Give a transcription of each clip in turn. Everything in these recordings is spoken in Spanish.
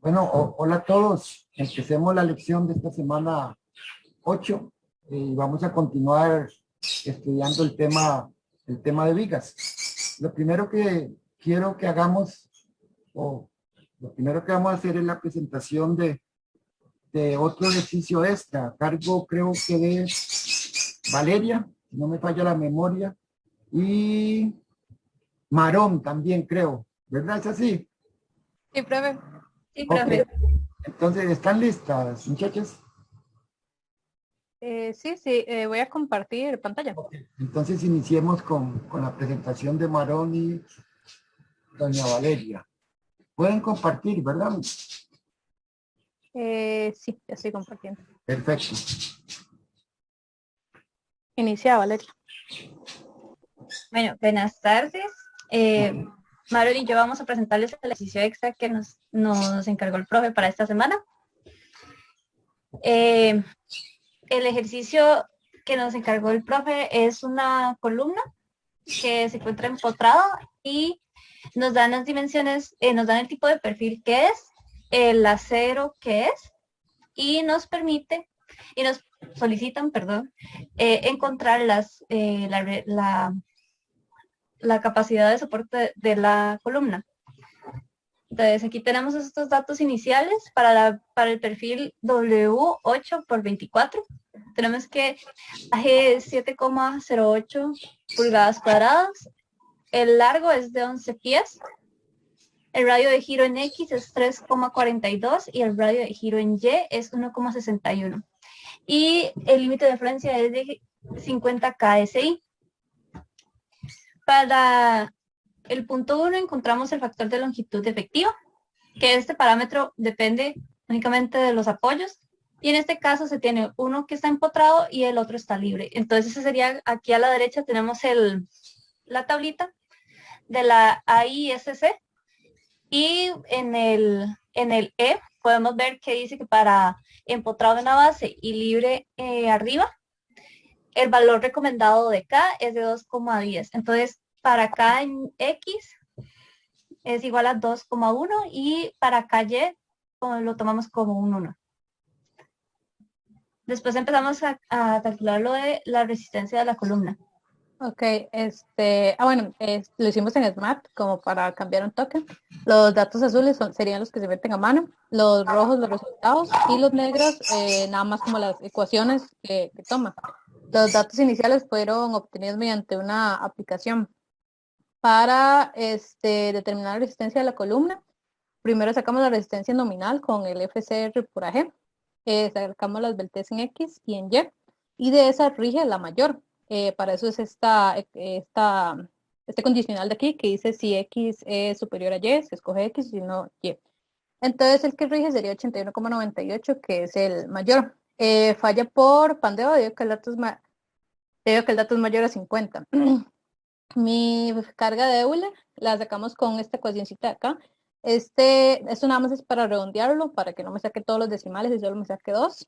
Bueno, hola a todos. Empecemos la lección de esta semana 8 y vamos a continuar estudiando el tema de vigas. Lo primero que quiero que hagamos, o lo primero que vamos a hacer es la presentación de otro ejercicio extra. A cargo creo que de Valeria, si no me falla la memoria, y Marón también creo, ¿verdad? ¿Es así? Sí, profe. Sí, Ok, profe. entonces, ¿están listas, muchachos? Sí, voy a compartir pantalla. Ok, entonces iniciemos con la presentación de Marón y doña Valeria. Pueden compartir, ¿verdad? Sí, ya estoy compartiendo. Perfecto. Inicia, Valeria. Bueno, buenas tardes. Mario y yo vamos a presentarles el ejercicio extra que nos encargó el profe para esta semana. El ejercicio que nos encargó el profe es una columna que se encuentra empotrada y nos dan las dimensiones, nos dan el tipo de perfil que es, el acero que es, y nos solicitan, perdón, encontrar la capacidad de soporte de la columna. Entonces, aquí tenemos estos datos iniciales para el perfil W8 por 24. Tenemos que AG 7,08 pulgadas cuadradas. El largo es de 11 pies. El radio de giro en X es 3,42 y el radio de giro en Y es 1,61. Y el límite de referencia es de 50 KSI. Para el punto 1 encontramos el factor de longitud efectiva, que este parámetro depende únicamente de los apoyos, y en este caso se tiene uno que está empotrado y el otro está libre. Entonces ese sería, aquí a la derecha tenemos la tablita de la AISC, y en el E podemos ver que dice que para empotrado en la base y libre arriba, el valor recomendado de K es de 2,10. Entonces, para K en X es igual a 2,1 y para KY lo tomamos como un 1. Después empezamos a calcular lo de la resistencia de la columna. Ok, lo hicimos en Smart como para cambiar un toque. Los datos azules serían los que se meten a mano, los rojos los resultados y los negros nada más como las ecuaciones que toma. Los datos iniciales fueron obtenidos mediante una aplicación. Para determinar la resistencia de la columna, primero sacamos la resistencia nominal con el FCR por AG, sacamos las beltes en X y en Y de esa rige la mayor. Para eso es este condicional de aquí que dice si X es superior a Y, se escoge X, si no, Y. Entonces el que rige sería 81,98, que es el mayor. Falla por pandeo, debido que el dato es mayor a 50. Mi carga de Euler la sacamos con esta ecuacióncita de acá. Esto nada más es para redondearlo, para que no me saque todos los decimales y solo me saque 2.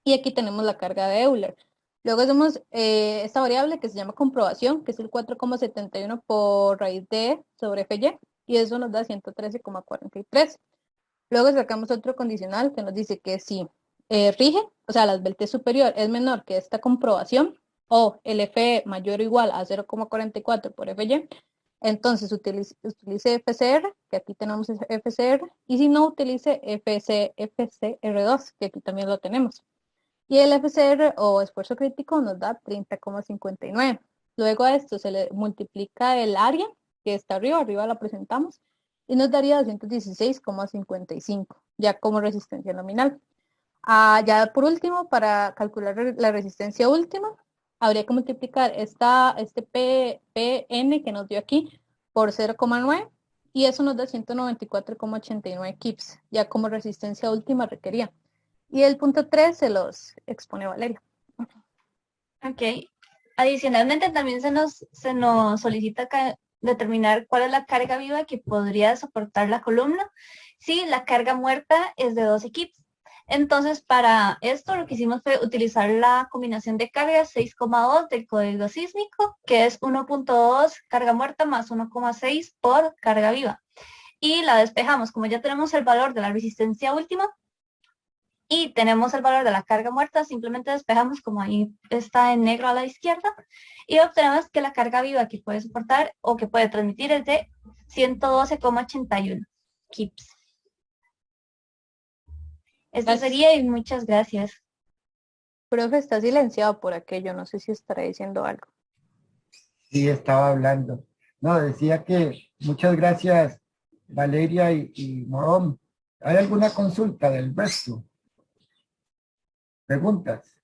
Y aquí tenemos la carga de Euler. Luego hacemos esta variable que se llama comprobación, que es el 4,71 por raíz de E sobre FY, y eso nos da 113,43. Luego sacamos otro condicional que nos dice que si rige, o sea, la esbeltez superior es menor que esta comprobación, o el Fe mayor o igual a 0,44 por Fy, entonces utilice FCR, que aquí tenemos FCR, y si no, utilice FCR2, que aquí también lo tenemos. Y el FCR o esfuerzo crítico nos da 30,59. Luego a esto se le multiplica el área, que está arriba la presentamos, y nos daría 216,55, ya como resistencia nominal. Ya por último, para calcular la resistencia última, habría que multiplicar este PN que nos dio aquí por 0,9 y eso nos da 194,89 kips, ya como resistencia última requería. Y el punto 3 se los expone Valeria. Ok. Adicionalmente, también se nos solicita determinar cuál es la carga viva que podría soportar la columna si la carga muerta es de 12 kips. Entonces, para esto lo que hicimos fue utilizar la combinación de cargas 6,2 del código sísmico, que es 1,2 carga muerta más 1,6 por carga viva. y la despejamos. Como ya tenemos el valor de la resistencia última y tenemos el valor de la carga muerta, simplemente despejamos como ahí está en negro a la izquierda y obtenemos que la carga viva que puede soportar o que puede transmitir es de 112,81 kips. Esto sería y muchas gracias. Profe, está silenciado por aquello, no sé si estará diciendo algo. Sí, estaba hablando. No, decía que muchas gracias, Valeria y Morón. ¿Hay alguna consulta del resto? ¿Preguntas?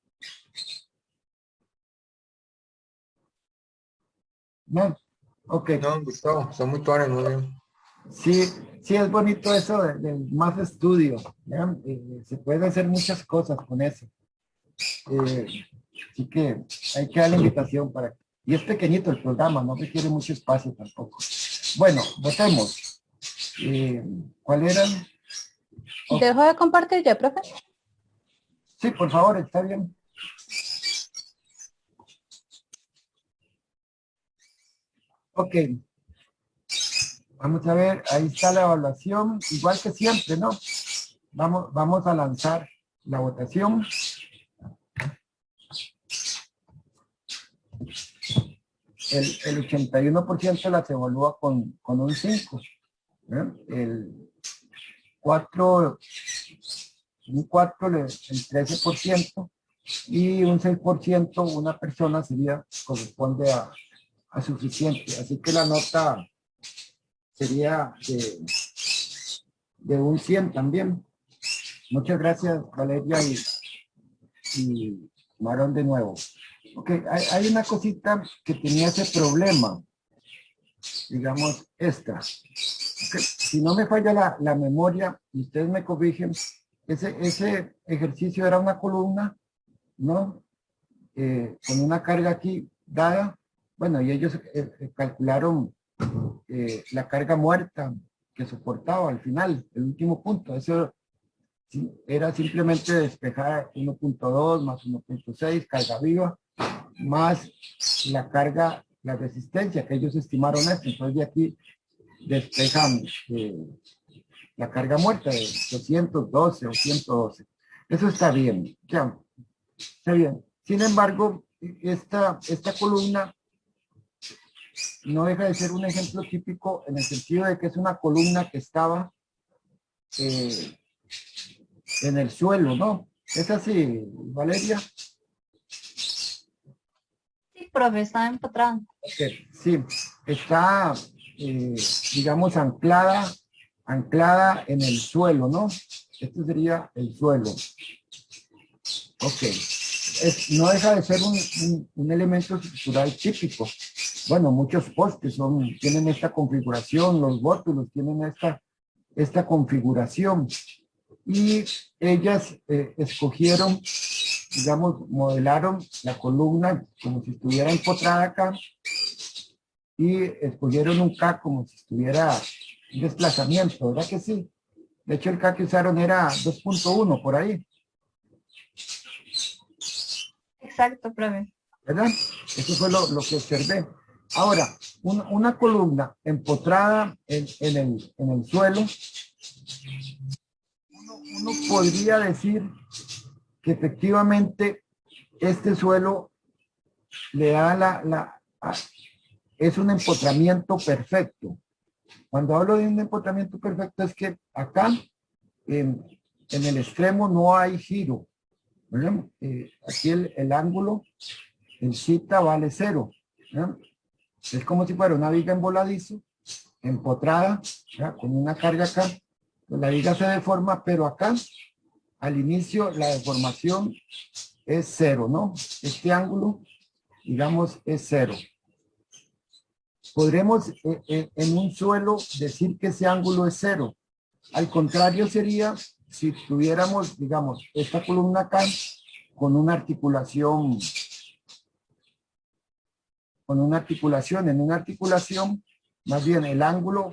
No. Ok. No, Gustavo, son muy tuanes, muy bien. Sí, sí, es bonito eso del más estudio. Se pueden hacer muchas cosas con eso. Así que hay que dar la invitación para... Y es pequeñito el programa, no requiere mucho espacio tampoco. Bueno, votemos. ¿Cuál era? Oh, ¿Dejo de compartir ya, profe? sí, por favor, está bien. Ok. Vamos a ver, ahí está la evaluación, igual que siempre, ¿no? Vamos a lanzar la votación. El 81% las evalúa con un 5. El 4, un 4, el 13% y un 6% una persona corresponde a suficiente. Así que la nota sería de un 100 también. Muchas gracias, Valeria y Marón de nuevo. Ok, hay una cosita que tenía ese problema, digamos esta. Okay. Si no me falla la memoria, y ustedes me corrigen, ese ejercicio era una columna, ¿no? Con una carga aquí dada, bueno, y ellos calcularon la carga muerta que soportaba al final, el último punto. Eso era simplemente despejar 1.2 más 1.6, carga viva, más la carga, la resistencia, que ellos estimaron esto. Entonces de aquí despejan la carga muerta de 212 o 112. Eso está bien, ya, está bien. Sin embargo, esta columna no deja de ser un ejemplo típico en el sentido de que es una columna que estaba en el suelo, ¿no? ¿Es así, Valeria? Sí, profe, está empotrado. Okay. Sí, está, digamos, anclada en el suelo, ¿no? Este sería el suelo. Ok. No deja de ser un elemento estructural típico. Bueno, muchos postes tienen esta configuración, los bótulos tienen esta configuración. Y ellas escogieron, digamos, modelaron la columna como si estuviera empotrada acá y escogieron un K como si estuviera en desplazamiento, ¿verdad que sí? De hecho, el K que usaron era 2.1 por ahí. Exacto, profe. ¿Verdad? Eso fue lo que observé. Ahora, una columna empotrada en el suelo, uno podría decir que efectivamente este suelo le da es un empotramiento perfecto. Cuando hablo de un empotramiento perfecto es que acá en el extremo no hay giro. Aquí el ángulo en cita vale 0. Es como si fuera una viga en voladizo, empotrada, con una carga acá. Pues la viga se deforma, pero acá al inicio la deformación es 0, ¿no? Este ángulo, digamos, es 0. Podremos en un suelo decir que ese ángulo es 0. Al contrario sería si tuviéramos, digamos, esta columna acá con una articulación, en una articulación, más bien el ángulo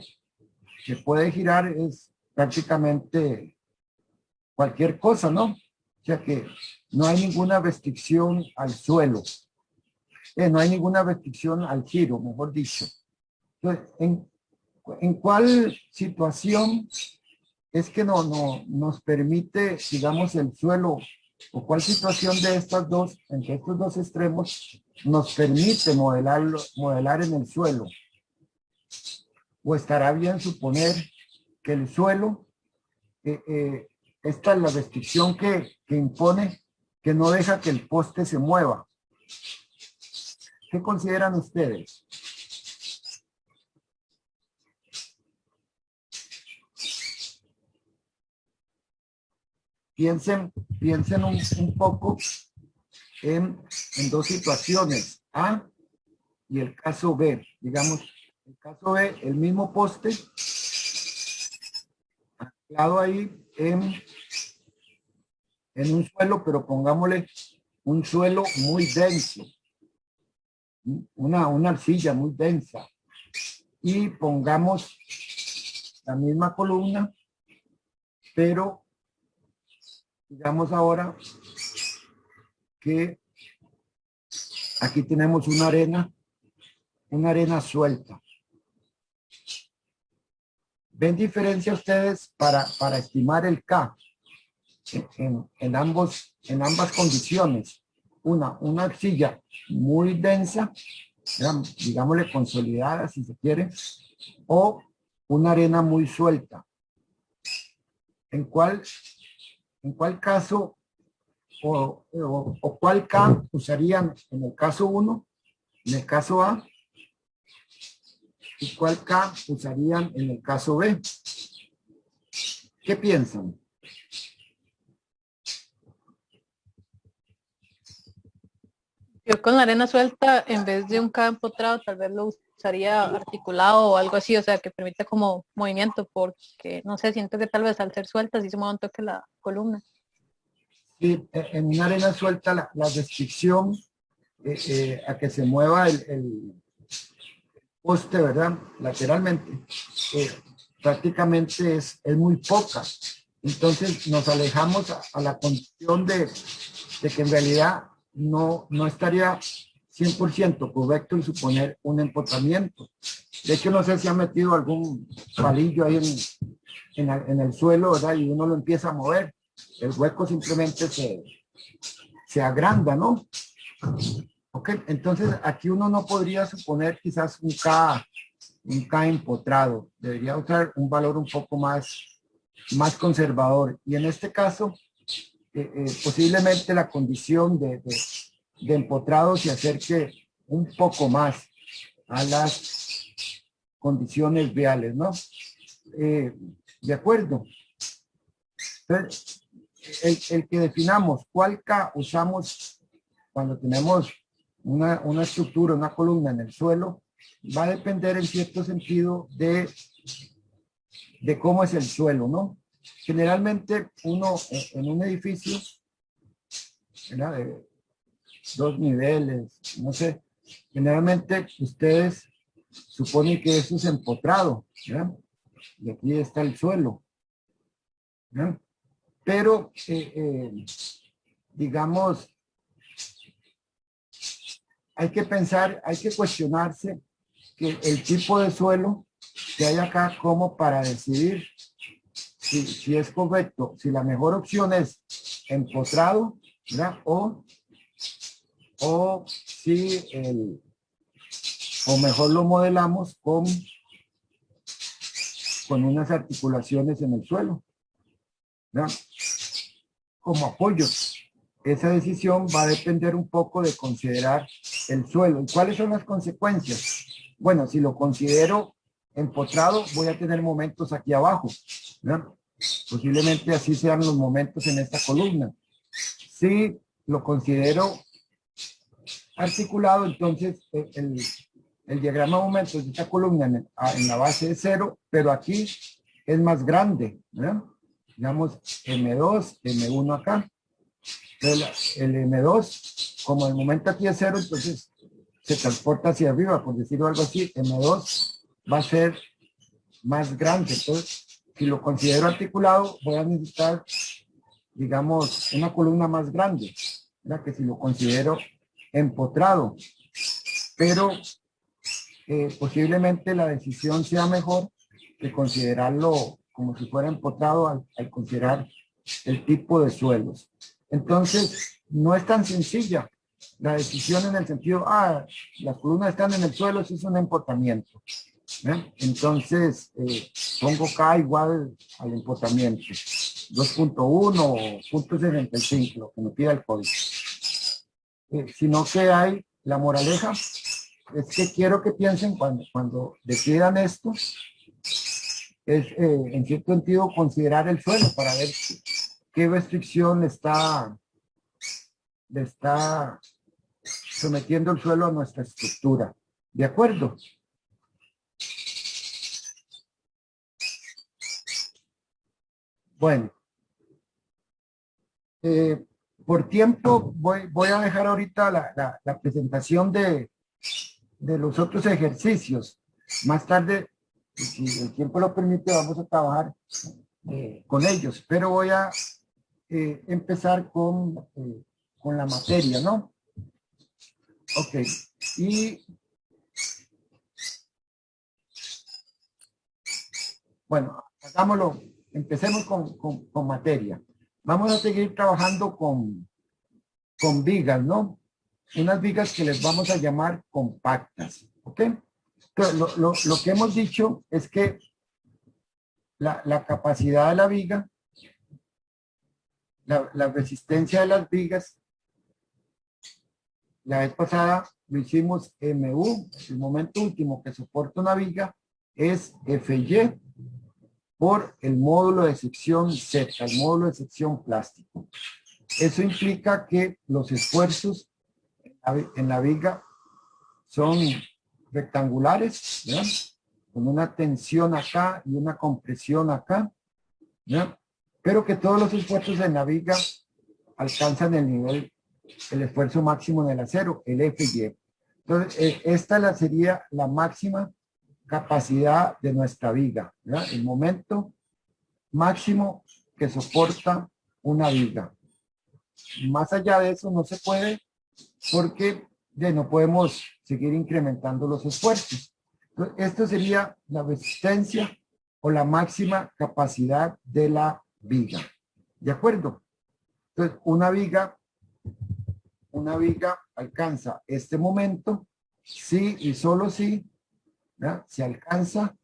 que puede girar es prácticamente cualquier cosa, ¿no? O sea que no hay ninguna restricción al suelo. No hay ninguna restricción al giro, mejor dicho. Entonces, ¿En cuál situación es que nos permite, digamos, el suelo, o cuál situación de estas dos, entre estos dos extremos, nos permite modelar en el suelo? ¿O estará bien suponer que el suelo, esta es la restricción que impone, que no deja que el poste se mueva? ¿Qué consideran ustedes? Piensen un poco en dos situaciones, A y el caso B. Digamos, el caso B, el mismo poste, anclado ahí en un suelo, pero pongámosle un suelo muy denso, una arcilla muy densa, y pongamos la misma columna, pero digamos ahora que aquí tenemos una arena suelta. ¿Ven diferencia ustedes para estimar el K en ambas condiciones? Una arcilla muy densa, digámosle consolidada si se quiere, o una arena muy suelta. ¿En cuál caso o cuál K usarían en el caso 1, en el caso A, y cuál K usarían en el caso B? ¿Qué piensan? Yo con la arena suelta, en vez de un K empotrado, tal vez lo usaría articulado o algo así, o sea, que permita como movimiento, porque, no sé, siento que tal vez al ser suelta sí se mueve un toque la columna. Sí, en una arena suelta la restricción a que se mueva el poste, ¿verdad? Lateralmente, prácticamente es muy poca. Entonces nos alejamos a la condición de que en realidad no estaría 100% correcto en suponer un empotramiento. De hecho, no sé si ha metido algún palillo ahí en el suelo, ¿verdad? Y uno lo empieza a mover. El hueco simplemente se agranda, ¿no? Ok, entonces aquí uno no podría suponer quizás un K empotrado. Debería usar un valor un poco más conservador. Y en este caso, posiblemente la condición de empotrado se acerque un poco más a las condiciones reales, ¿no? De acuerdo. Entonces, el que definamos cuál K usamos cuando tenemos una estructura, una columna en el suelo, va a depender en cierto sentido de cómo es el suelo, ¿no? Generalmente uno en un edificio, ¿verdad? De 2 niveles, no sé, generalmente ustedes suponen que eso es empotrado, ¿verdad? Y aquí está el suelo, ¿verdad? Pero, digamos, hay que pensar, hay que cuestionarse que el tipo de suelo que hay acá como para decidir si es correcto, si la mejor opción es empotrado, ¿verdad? O si o mejor lo modelamos con unas articulaciones en el suelo, ¿verdad? Como apoyo. Esa decisión va a depender un poco de considerar el suelo. ¿Y cuáles son las consecuencias? Bueno, si lo considero empotrado, voy a tener momentos aquí abajo, ¿verdad? Posiblemente así sean los momentos en esta columna. Si lo considero articulado, entonces el diagrama de momentos de esta columna en la base es 0, pero aquí es más grande, ¿verdad? Digamos M2, M1 acá. Entonces, el M2, como el momento aquí es 0, entonces se transporta hacia arriba, por decirlo algo así. M2 va a ser más grande. Entonces, si lo considero articulado, voy a necesitar, digamos, una columna más grande, ¿verdad? Que si lo considero empotrado. Pero posiblemente la decisión sea mejor que considerarlo como si fuera empotrado al considerar el tipo de suelos. Entonces, no es tan sencilla la decisión en el sentido, las columnas están en el suelo, eso es un empotramiento. Entonces, pongo K igual al empotramiento. 2.1 o 0.65, lo que me pida el código. Sino que hay la moraleja, es que quiero que piensen cuando decidan esto, es en cierto sentido considerar el suelo para ver qué restricción le está sometiendo el suelo a nuestra estructura. ¿De acuerdo? Bueno. Por tiempo voy a dejar ahorita la presentación de los otros ejercicios. Más tarde, si el tiempo lo permite, vamos a trabajar con ellos. Pero voy a empezar con la materia, ¿no? Ok. Y bueno, hagámoslo. Empecemos con materia. Vamos a seguir trabajando con vigas, ¿no? Unas vigas que les vamos a llamar compactas, ¿ok? Entonces, lo que hemos dicho es que la capacidad de la viga, la resistencia de las vigas, la vez pasada lo hicimos MU, el momento último que soporta una viga es FY por el módulo de sección Z, el módulo de sección plástico. Eso implica que los esfuerzos en la viga son rectangulares, ¿ya? Con una tensión acá y una compresión acá, ¿ya? Pero que todos los esfuerzos en la viga alcanzan el esfuerzo máximo del acero, el FY. Entonces, esta sería la máxima capacidad de nuestra viga, ¿ya? El momento máximo que soporta una viga. Más allá de eso no se puede porque ya no podemos seguir incrementando los esfuerzos. Entonces, esto sería la resistencia o la máxima capacidad de la viga. ¿De acuerdo? Entonces, una viga alcanza este momento si y solo si se alcanza.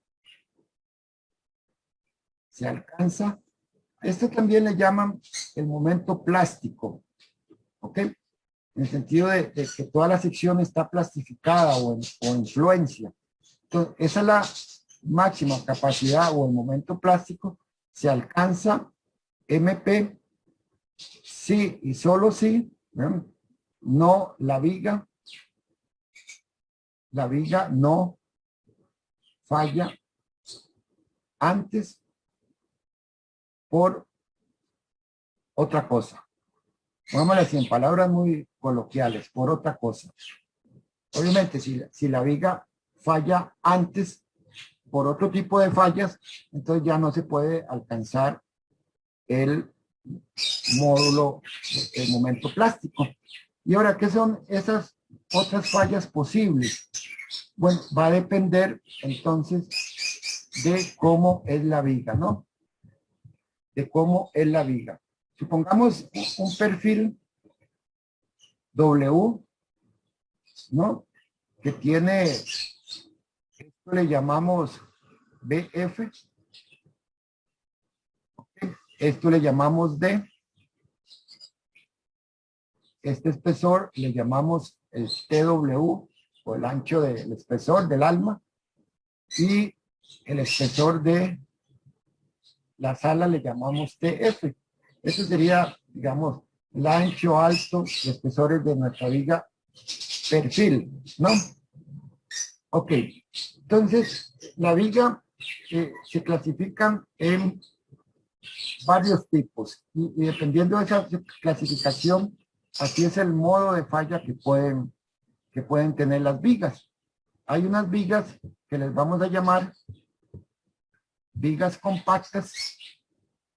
Esto también le llaman el momento plástico, ¿ok? En el sentido de que toda la sección está plastificada o influencia. Entonces, esa es la máxima capacidad o el momento plástico. Se alcanza MP si y solo si no la viga no falla antes por otra cosa. Pongámosle así en palabras muy coloquiales, por otra cosa. Obviamente, si la viga falla antes por otro tipo de fallas, entonces ya no se puede alcanzar el módulo, el momento plástico. Y ahora, ¿qué son esas otras fallas posibles? Bueno, va a depender entonces de cómo es la viga, ¿no? De cómo es la viga. Supongamos un perfil W, ¿no? Que tiene, esto le llamamos BF, esto le llamamos D, este espesor le llamamos el TW, o el ancho del espesor del alma, y el espesor de la sala le llamamos TF. Eso sería, digamos, el ancho, alto, y espesores de nuestra viga perfil, ¿no? Ok, entonces la viga se clasifican en varios tipos y dependiendo de esa clasificación, así es el modo de falla que pueden tener las vigas. Hay unas vigas que les vamos a llamar vigas compactas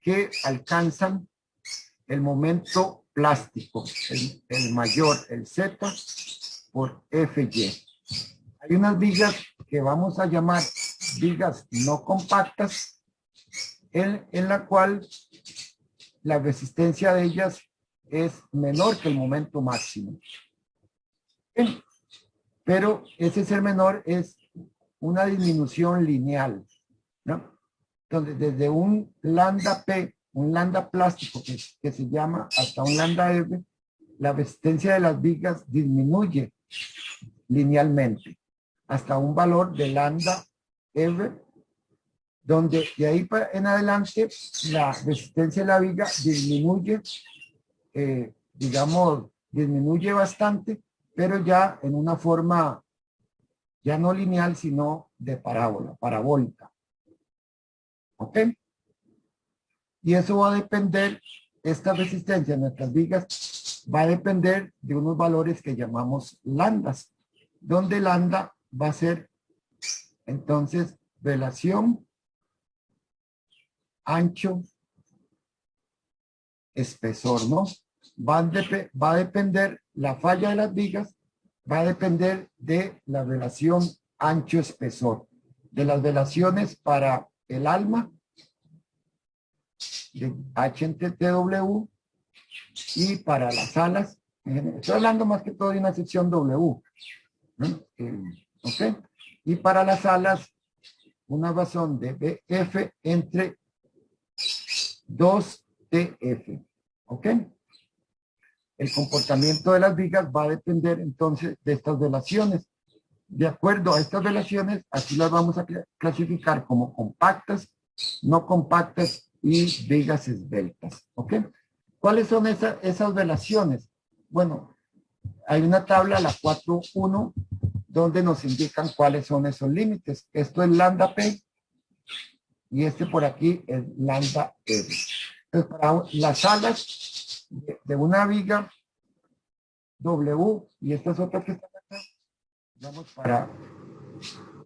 que alcanzan el momento plástico, el mayor, el Z por FY. Hay unas vigas que vamos a llamar las vigas no compactas, en la cual la resistencia de ellas es menor que el momento máximo. Bien. Pero ese ser menor es una disminución lineal, ¿no? Entonces, desde un lambda P, un lambda plástico que se llama, hasta un lambda R, la resistencia de las vigas disminuye linealmente hasta un valor de lambda R, donde de ahí en adelante la resistencia de la viga disminuye, digamos, disminuye bastante, pero ya en una forma ya no lineal, sino de parábola, parabólica. ¿Ok? Y eso va a depender, esta resistencia de nuestras vigas va a depender de unos valores que lambdas, donde lambda va a ser, entonces, relación ancho espesor, ¿no? Va a depender, la falla de las vigas va a depender de la relación ancho-espesor, de las relaciones para el alma, de H entre TW, y para las alas, estoy hablando más que todo de una sección W, ¿no? ¿Ok? Y para las alas, una razón de BF entre 2TF, ¿ok? El comportamiento de las vigas va a depender entonces de estas relaciones. De acuerdo a estas relaciones, aquí las vamos a clasificar como compactas, no compactas y vigas esbeltas. ¿Ok? ¿Cuáles son esas relaciones? Bueno, hay una tabla, la 4.1, donde nos indican cuáles son esos límites. Esto es lambda P y este por aquí es lambda R. Entonces, para las alas de una viga W y estas otras que están acá, vamos para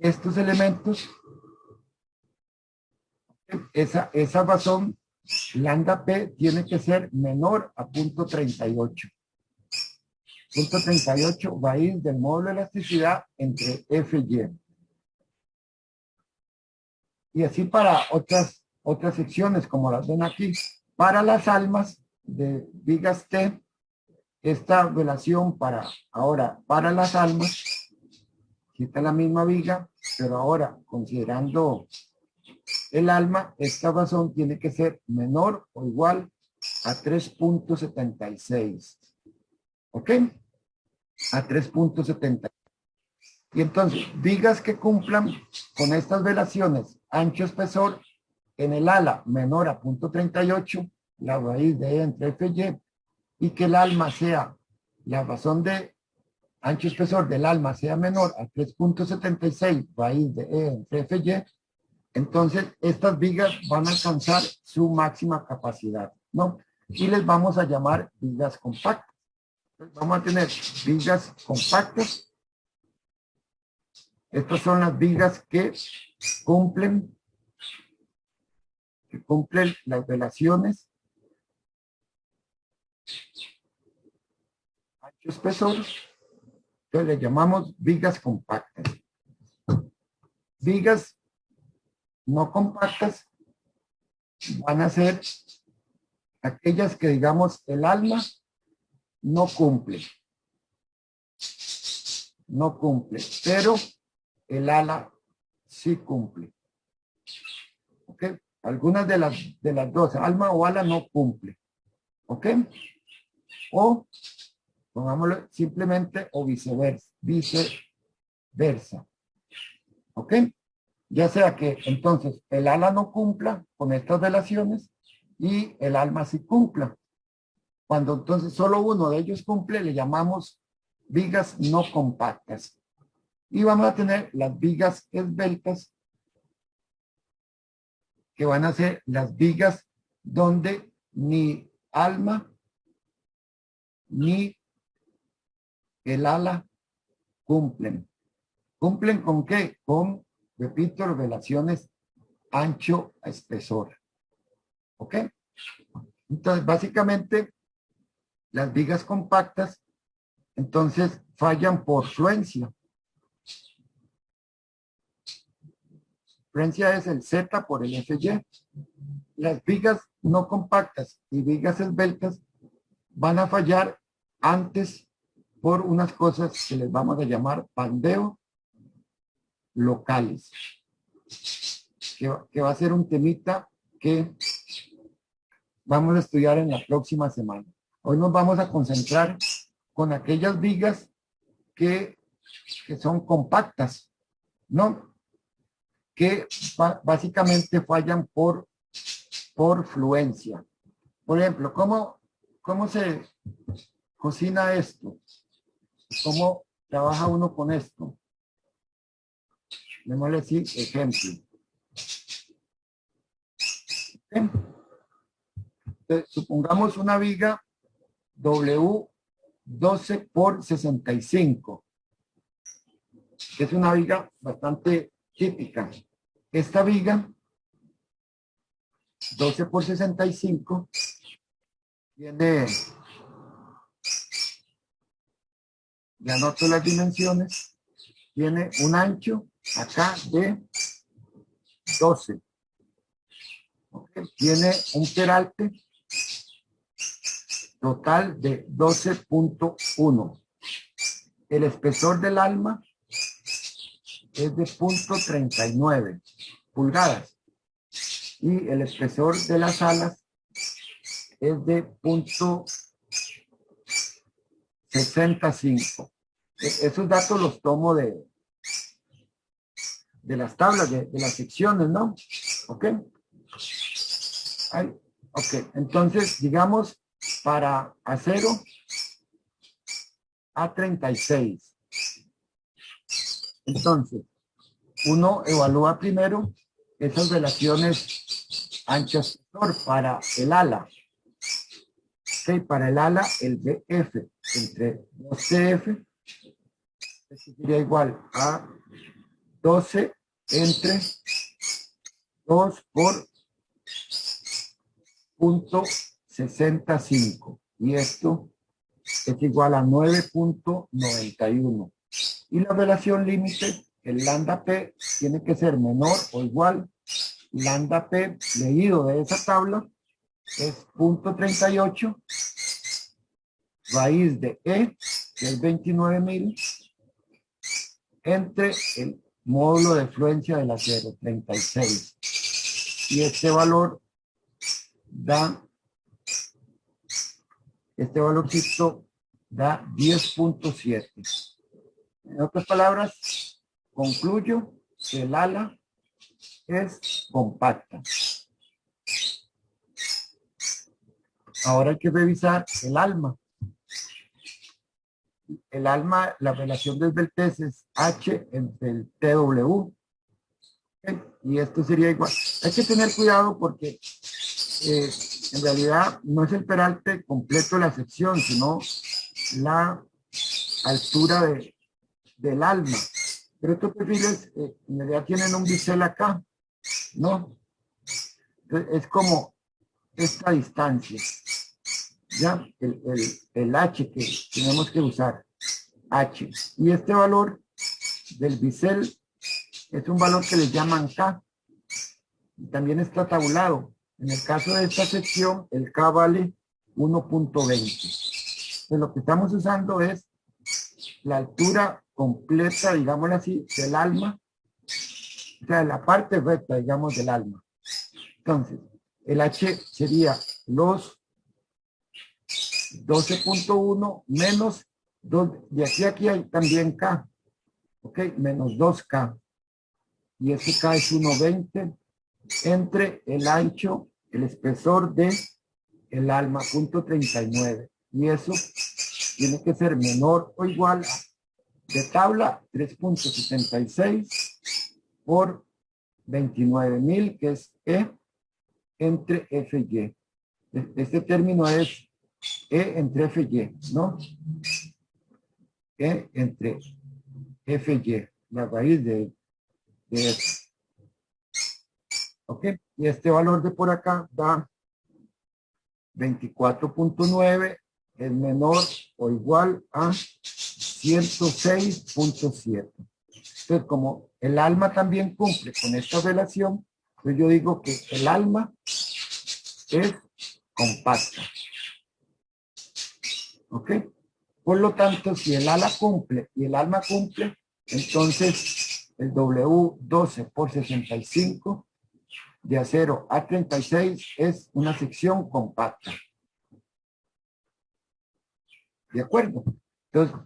estos elementos, esa razón lambda P tiene que ser menor a 0.38. 0.38 va a ir del módulo de elasticidad entre F y Y. Y así para otras secciones como las ven aquí. Para las almas de vigas T, esta relación para las almas, quita la misma viga, pero ahora considerando el alma, esta razón tiene que ser menor o igual a 3.76. ¿Ok? A 3.76. Y entonces, vigas que cumplan con estas relaciones ancho-espesor en el ala menor a 0.38, la raíz de E entre F y Y, y que el alma sea, la razón de ancho-espesor del alma sea menor a 3.76, raíz de E entre F y Y, entonces estas vigas van a alcanzar su máxima capacidad, ¿no? Y les vamos a llamar vigas compactas. Entonces, vamos a tener vigas compactas. Estas son las vigas que cumplen las relaciones ancho-espesor. Entonces le llamamos vigas compactas. Vigas no compactas van a ser aquellas que, digamos, el alma no cumple, pero el ala sí cumple. ¿Ok? Algunas de las dos, alma o ala, no cumple. ¿Ok? O, pongámoslo simplemente, o viceversa. ¿Ok? Ya sea que entonces el ala no cumpla con estas relaciones y el alma sí cumpla. Cuando entonces solo uno de ellos cumple, le llamamos vigas no compactas. Y vamos a tener las vigas esbeltas, que van a ser las vigas donde ni alma ni el ala cumplen. ¿Cumplen con qué? Con, repito, relaciones ancho a espesor. ¿Ok? Entonces, básicamente, las vigas compactas, entonces, fallan por fluencia. diferencia es el Z por el FY. Las vigas no compactas y vigas esbeltas van a fallar antes por unas cosas que les vamos a llamar pandeo locales, que va a ser un temita que vamos a estudiar en la próxima semana. Hoy nos vamos a concentrar con aquellas vigas que son compactas, ¿no? Que básicamente fallan por fluencia. Por ejemplo, ¿cómo se cocina esto? ¿Cómo trabaja uno con esto? Démosle así, ejemplo. Entonces, supongamos una viga W12 por 65. Es una viga bastante típica. Esta viga 12 por 65 tiene, ya anoto las dimensiones, tiene un ancho acá de 12. Okay. Tiene un peralte total de 12.1. El espesor del alma es de 0.39 pulgadas. Y el espesor de las alas es de 0.65. Esos datos los tomo de las tablas, de las secciones, ¿no? ¿Ok? Ahí. Ok, entonces, digamos, para acero A36. Entonces, uno evalúa primero esas relaciones ancho-espesor para el ala. Ok, para el ala, el BF entre 2CF, esto sería igual a 12 entre 2 por 0.65. Y esto es igual a 9.91. Y la relación límite, el lambda P, tiene que ser menor o igual. Lambda P leído de esa tabla es 0.38 raíz de E, que es 29.000, entre el módulo de fluencia del acero, 36. Y este valor da, este valorcito da 10.7. En otras palabras, concluyo que el ala es compacta. Ahora hay que revisar el alma. El alma, la relación de esbeltez es H entre el TW. Y esto sería igual. Hay que tener cuidado porque en realidad no es el peralte completo de la sección, sino la altura del alma. Pero estos perfiles en realidad tienen un bisel acá, ¿no? Entonces, es como esta distancia. Ya, el H que tenemos que usar, H. Y este valor del bisel es un valor que le llaman K. Y también está tabulado. En el caso de esta sección, el K vale 1.20. Pues lo que estamos usando es la altura completa, digámoslo así, del alma. O sea, la parte recta, digamos, del alma. Entonces, el H sería los 12.1 menos 2, de aquí hay también K, ok, menos 2K, y ese K es 1.20 entre el ancho, el espesor de el alma, 0.39, y eso tiene que ser menor o igual a, de tabla, 3.76 por 29.000, que es E entre FY. Este término es E entre FY, ¿no? E entre FY, la raíz de eso. ¿Ok? Y este valor de por acá da 24.9, es menor o igual a 106.7. Entonces, como el alma también cumple con esta relación, pues yo digo que el alma es compacta. ¿Ok? Por lo tanto, si el ala cumple y el alma cumple, entonces el W12 por 65 de acero a 36 es una sección compacta. ¿De acuerdo? Entonces,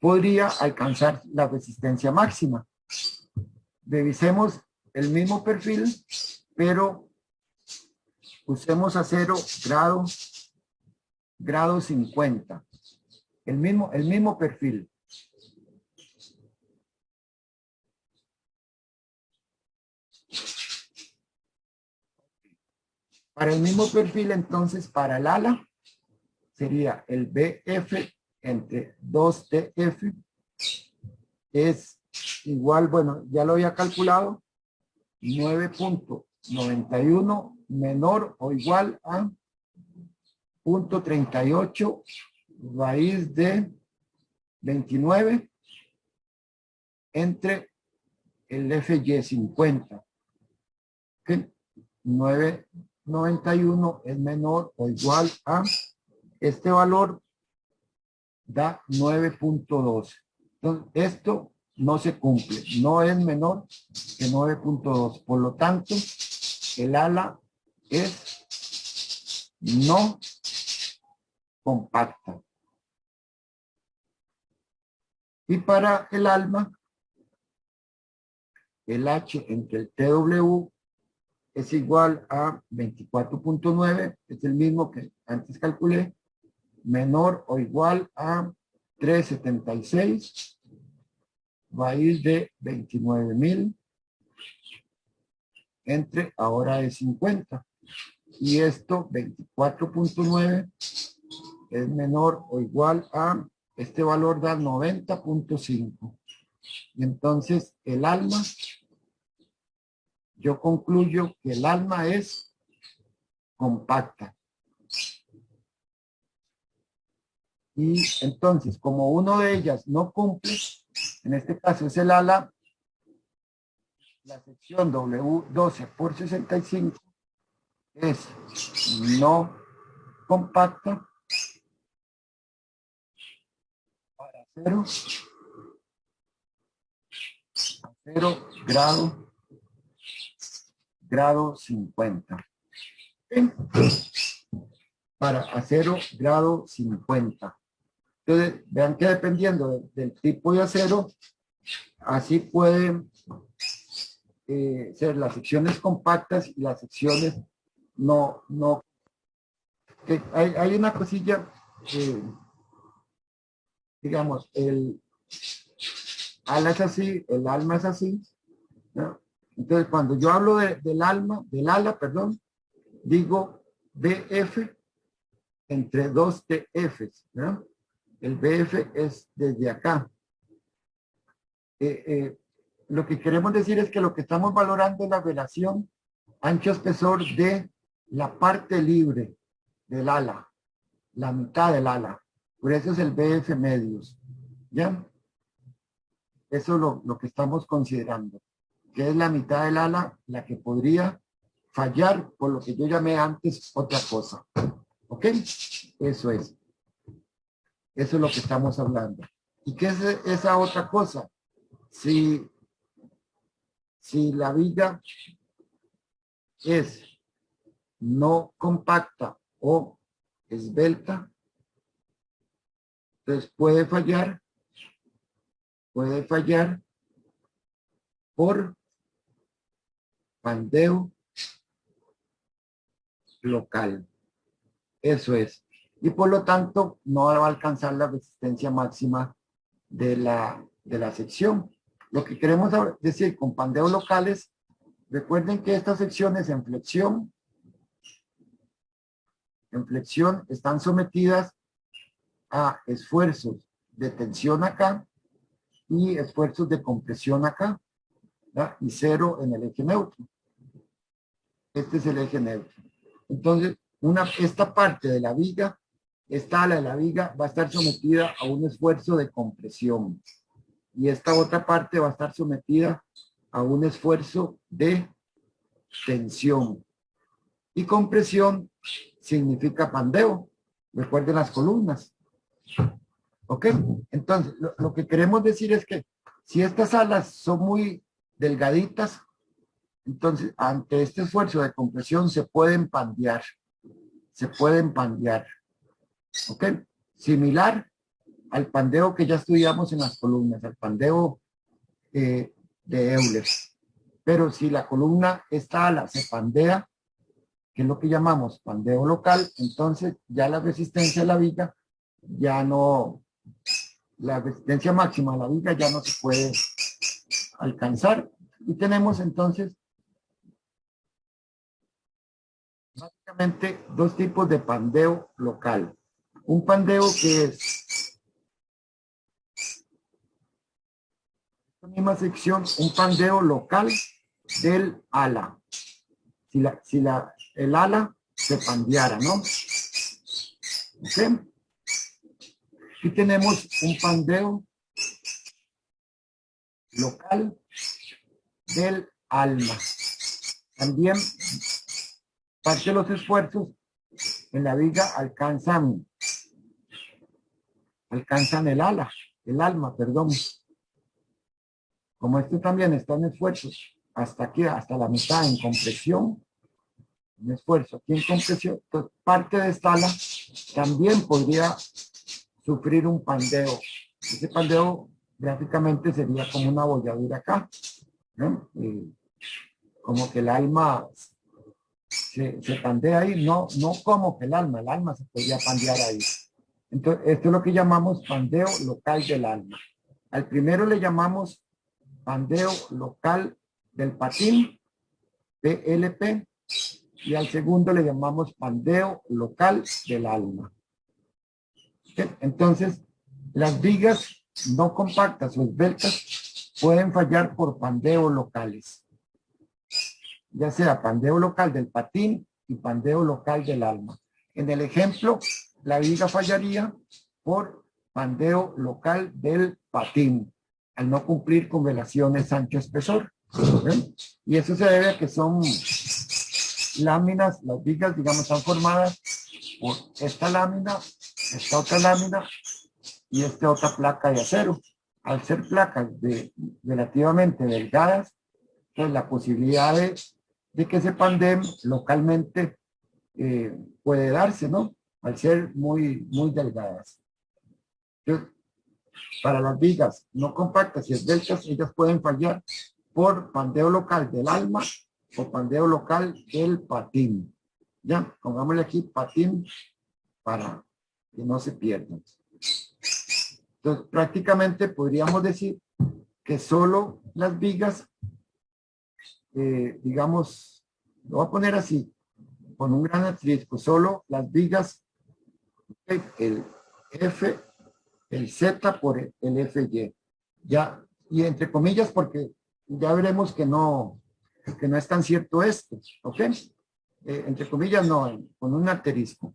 podría alcanzar la resistencia máxima. Revisemos el mismo perfil, pero usemos acero grado 50. El mismo perfil. Para el mismo perfil, entonces, para el ala, sería el BF entre 2TF es igual, bueno, ya lo había calculado, 9.91 menor o igual a 0.38 raíz de 29 entre el FY50. ¿Okay? 9.91 es menor o igual a, este valor da 9.12. Entonces, esto no se cumple, no es menor que 9.2. Por lo tanto, el ala es no compacta. Y para el alma, el H entre el TW es igual a 24.9, es el mismo que antes calculé, menor o igual a 376 raíz de 29.000 entre ahora es 50. Y esto, 24.9, es menor o igual a, este valor da 90.5. Y entonces el alma, yo concluyo que el alma es compacta. Y entonces, como uno de ellas no cumple, en este caso es el ala, la sección W12 por 65 es no compacta para 0 grado 50. ¿Okay? Para acero grado 50. Entonces, vean que dependiendo del tipo de acero, así pueden ser las secciones compactas y las secciones no. Hay una cosilla, digamos, el ala es así, el alma es así, ¿no? Entonces, cuando yo hablo del ala, perdón, digo BF entre 2 TFs, ¿no? El BF es desde acá. Lo que queremos decir es que lo que estamos valorando es la relación ancho-espesor de la parte libre del ala, la mitad del ala. Por eso es el BF medios. ¿Ya? Eso es lo que estamos considerando, que es la mitad del ala la que podría fallar por lo que yo llamé antes otra cosa. ¿Ok? Eso es. Eso es lo que estamos hablando. ¿Y qué es esa otra cosa? Si la viga es no compacta o esbelta, entonces puede fallar por pandeo local. Eso es. Y por lo tanto, no va a alcanzar la resistencia máxima de la sección. Lo que queremos decir con pandeos locales, recuerden que estas secciones en flexión están sometidas a esfuerzos de tensión acá y esfuerzos de compresión acá, ¿verdad? Y 0 en el eje neutro. Este es el eje neutro. Entonces, esta parte de la viga, esta ala de la viga va a estar sometida a un esfuerzo de compresión. y esta otra parte va a estar sometida a un esfuerzo de tensión. Y compresión significa pandeo. Recuerden las columnas. ¿Ok? Entonces, lo que queremos decir es que si estas alas son muy delgaditas, entonces ante este esfuerzo de compresión se pueden pandear. Se pueden pandear. ¿Ok? Similar al pandeo que ya estudiamos en las columnas, al pandeo de Euler. Pero si la columna, esta ala se pandea, que es lo que llamamos pandeo local, entonces ya la resistencia de la viga ya no, la resistencia máxima de la viga ya no se puede alcanzar. Y tenemos entonces básicamente dos tipos de pandeo local. Un pandeo que es la misma sección, un pandeo local del ala. Si el ala se pandeara, ¿no? ¿Ok? Aquí tenemos un pandeo local del alma. También parte de los esfuerzos en la viga alcanzan el alma, perdón. Como este también está en esfuerzos, hasta aquí, hasta la mitad en compresión, un esfuerzo aquí en compresión, entonces parte de esta ala también podría sufrir un pandeo. Ese pandeo gráficamente sería como una bolladura acá, ¿no? Como que el alma se pandea ahí, no como que el alma se podría pandear ahí. Entonces, esto es lo que llamamos pandeo local del alma. Al primero le llamamos pandeo local del patín, PLP, y al segundo le llamamos pandeo local del alma. Entonces, las vigas no compactas o esbeltas pueden fallar por pandeo locales, ya sea pandeo local del patín y pandeo local del alma. En el ejemplo, la viga fallaría por pandeo local del patín, al no cumplir con relaciones ancho-espesor. Y eso se debe a que son láminas, las vigas, digamos, están formadas por esta lámina, esta otra lámina y esta otra placa de acero. Al ser placas relativamente delgadas, pues la posibilidad de que se pandeen localmente puede darse, ¿no? Al ser muy delgadas. Entonces, para las vigas no compactas y esbeltas, ellas pueden fallar por pandeo local del alma o pandeo local del patín. Ya, pongámosle aquí patín para que no se pierdan. Entonces, prácticamente podríamos decir que solo las vigas, digamos, lo voy a poner así, con un gran asterisco, solo las vigas, el F, el Z por el FY. Ya, y entre comillas, porque ya veremos que no es tan cierto esto, ¿ok? Entre comillas, no, con un asterisco.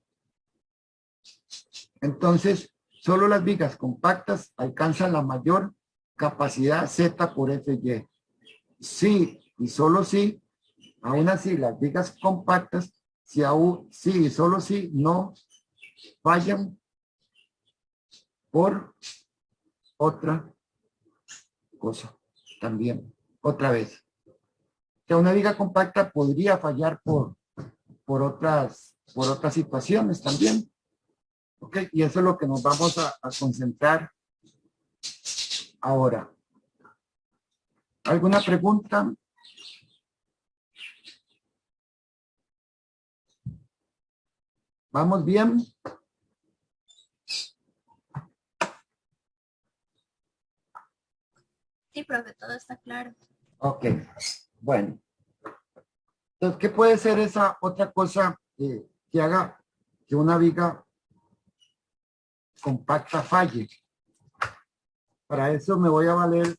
Entonces, solo las vigas compactas alcanzan la mayor capacidad Z por FY. Sí, y solo sí, aún así, las vigas compactas, si aún sí y solo sí, no fallan por otra cosa también, otra vez. Que una viga compacta podría fallar por otras situaciones también. ¿Ok? Y eso es lo que nos vamos a concentrar ahora. ¿Alguna pregunta? ¿Vamos bien? Sí, profe, todo está claro. Ok, bueno. Entonces, ¿qué puede ser esa otra cosa que haga que una viga compacta falle? Para eso me voy a valer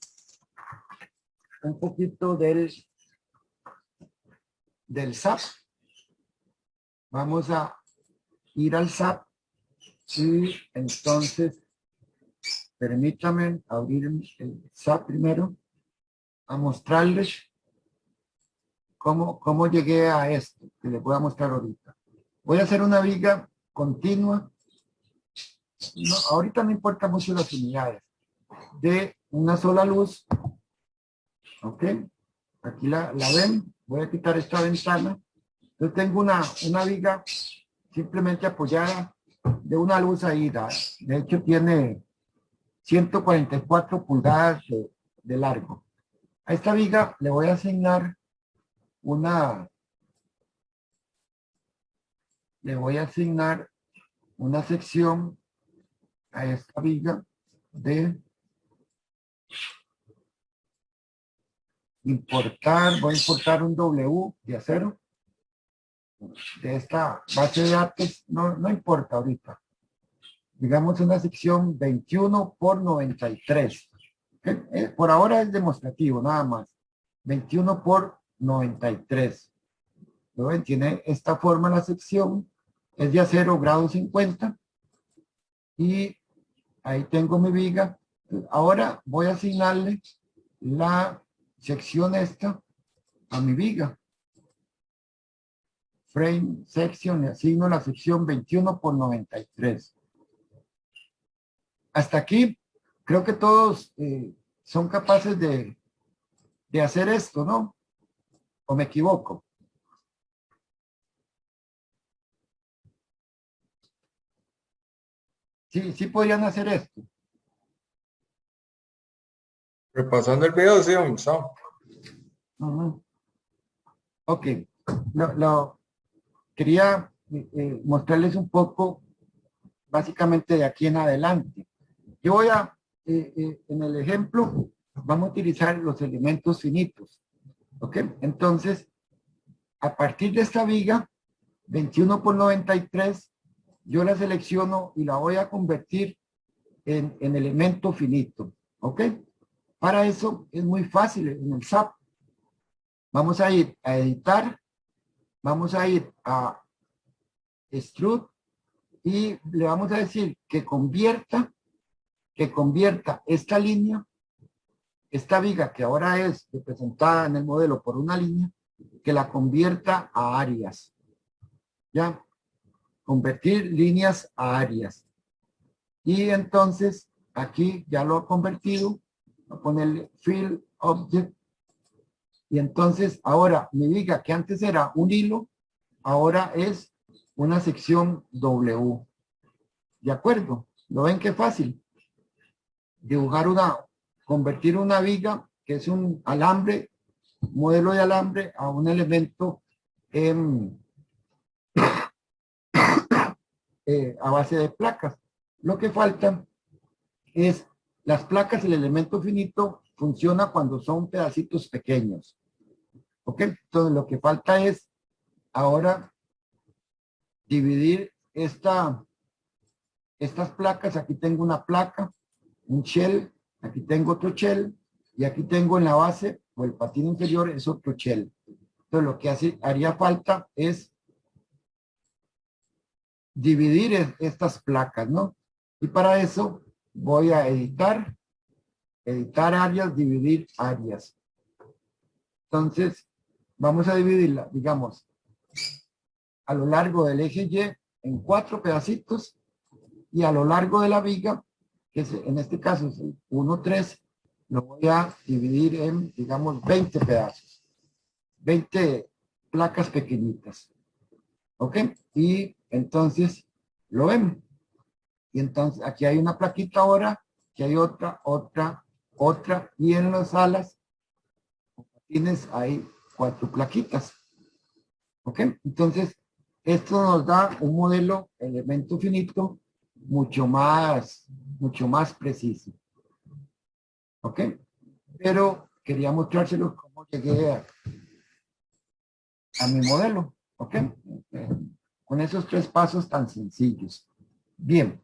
un poquito del SAP. Vamos a ir al SAP y entonces permítame abrir el SAP primero a mostrarles cómo llegué a esto, que les voy a mostrar ahorita. Voy a hacer una viga continua. No, ahorita no importa mucho las unidades. De una sola luz. Ok. Aquí la ven. Voy a quitar esta ventana. Yo tengo una viga simplemente apoyada de una luz ahí. De hecho tiene 144 pulgadas de largo. A esta viga le voy a asignar una sección a esta viga de importar. Voy a importar un W de acero de esta base de datos. No importa ahorita. Digamos una sección 21 por 93. Por ahora es demostrativo, nada más. 21 por 93. ¿Lo ven? Tiene esta forma la sección. Es de acero grado 50. Y ahí tengo mi viga. Ahora voy a asignarle la sección esta a mi viga. Frame section, le asigno la sección 21 por 93. Hasta aquí, creo que todos son capaces de hacer esto, ¿no? ¿O me equivoco? Sí podrían hacer esto. Repasando el video, sí, hombre. Ok. Quería mostrarles un poco, básicamente de aquí en adelante. Yo voy a, en el ejemplo, vamos a utilizar los elementos finitos. ¿Ok? Entonces, a partir de esta viga, 21 por 93, yo la selecciono y la voy a convertir en elemento finito. ¿Ok? Para eso es muy fácil en el SAP. Vamos a ir a editar, vamos a ir a extrude y le vamos a decir que convierta esta línea, esta viga que ahora es representada en el modelo por una línea, que la convierta a áreas. ¿Ya? Convertir líneas a áreas. Y entonces aquí ya lo ha convertido. Voy a ponerle fill object. Y entonces ahora mi viga que antes era un hilo, ahora es una sección W. ¿De acuerdo? ¿Lo ven qué fácil? Convertir una viga que es un alambre, modelo de alambre, a un elemento a base de placas. Lo que falta es las placas, el elemento finito funciona cuando son pedacitos pequeños. ¿Ok? Entonces lo que falta es ahora dividir estas placas. Aquí tengo una placa, un shell, aquí tengo otro shell y aquí tengo en la base o el patín inferior es otro shell. Entonces lo que haría falta es dividir estas placas, ¿no? Y para eso voy a editar áreas, dividir áreas. Entonces, vamos a dividirla, digamos, a lo largo del eje Y en 4 pedacitos y a lo largo de la viga, que en este caso es el 1, 3, lo voy a dividir en, digamos, 20 pedazos. 20 placas pequeñitas. ¿Ok? Y entonces lo ven. Y entonces aquí hay una plaquita ahora, que hay otra, y en las alas tienes ahí 4 plaquitas. ¿Ok? Entonces, esto nos da un modelo elemento finito mucho más preciso. ¿Ok? Pero quería mostrárselos cómo llegué a mi modelo. ¿Ok? Con esos 3 pasos tan sencillos. Bien.